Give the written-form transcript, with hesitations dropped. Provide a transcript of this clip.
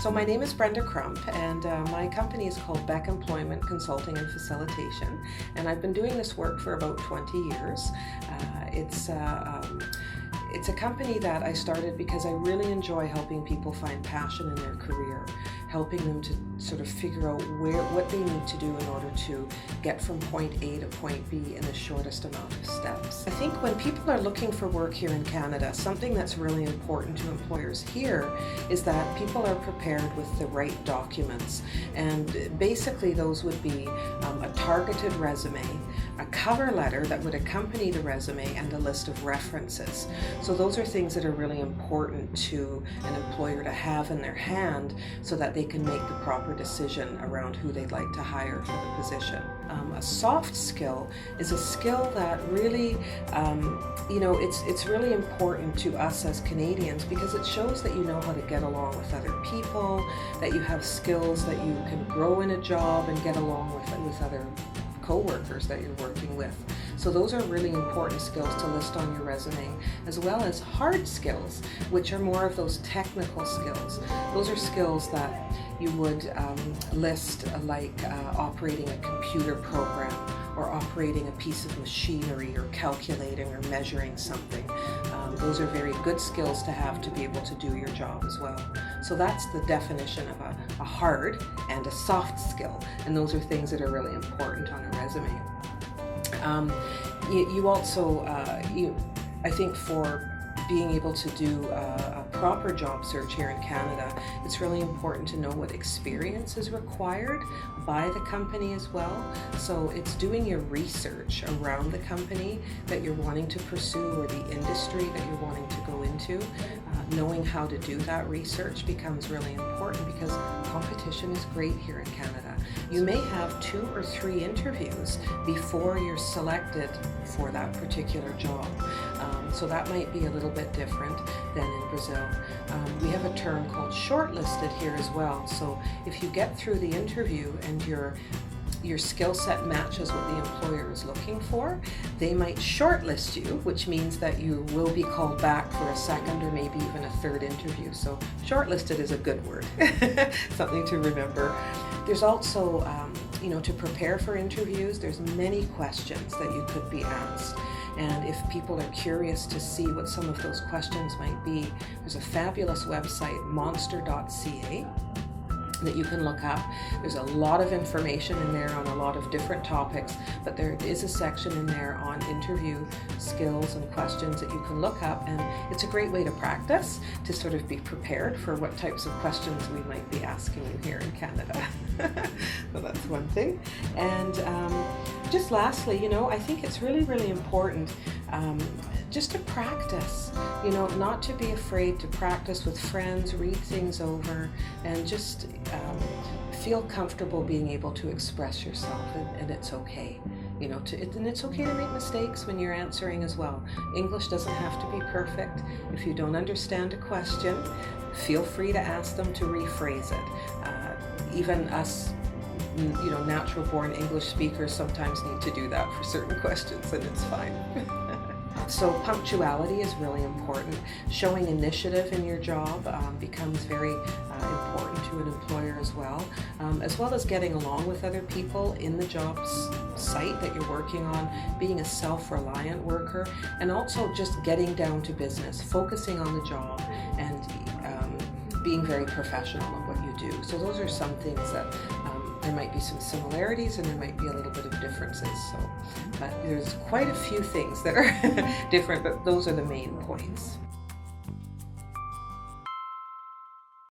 So my name is Brenda Crump, and my company is called Beck Employment Consulting and Facilitation, and I've been doing this work for about 20 years. It's a company that I started because I really enjoy helping people find passion in their career, helping them to sort of figure out what they need to do in order to get from point A to point B in the shortest amount of steps. I think when people are looking for work here in Canada, something that's really important to employers here is that people are prepared with the right documents. And basically those would be a targeted resume, a cover letter that would accompany the resume, and a list of references. So those are things that are really important to an employer to have in their hand so that they can make the proper decision around who they'd like to hire for the position. A soft skill is a skill that really, it's really important to us as Canadians because it shows that you know how to get along with other people, that you have skills that you can grow in a job and get along with other co-workers that you're working with. So those are really important skills to list on your resume, as well as hard skills, which are more of those technical skills. Those are skills that you would list like operating a computer program, or operating a piece of machinery, or calculating or measuring something. Those are very good skills to have to be able to do your job as well. So that's the definition of a hard and a soft skill, and those are things that are really important on a resume. You also, I think for being able to do a proper job search here in Canada, it's really important to know what experience is required by the company as well. So it's doing your research around the company that you're wanting to pursue or the industry that you're wanting to go into. Knowing how to do that research becomes really important because competition is great here in Canada. You may have 2 or 3 interviews before you're selected for that particular job. So that might be a little bit different than in Brazil. We have a term called shortlisted here as well. So if you get through the interview and your skill set matches what the employer is looking for, they might shortlist you, which means that you will be called back for a second or maybe even a third interview. So shortlisted is a good word, something to remember. There's also, to prepare for interviews, there's many questions that you could be asked. And if people are curious to see what some of those questions might be, there's a fabulous website, monster.ca, that you can look up. There's a lot of information in there on a lot of different topics, but there is a section in there on interview skills and questions that you can look up, and it's a great way to practice, to sort of be prepared for what types of questions we might be asking you here in Canada. So that's one thing. And just lastly, I think it's really, really important just to practice, not to be afraid to practice with friends, read things over, and just feel comfortable being able to express yourself, and it's okay. And it's okay to make mistakes when you're answering as well. English doesn't have to be perfect. If you don't understand a question, feel free to ask them to rephrase it. Even us, natural-born English speakers sometimes need to do that for certain questions, and it's fine. So punctuality is really important. Showing initiative in your job becomes very important to an employer as well as getting along with other people in the job site that you're working on, being a self-reliant worker, and also just getting down to business, focusing on the job, and being very professional at what you do. So those are some things that there might be some similarities and there might be a little bit of differences. But there's quite a few things that are different, but those are the main points.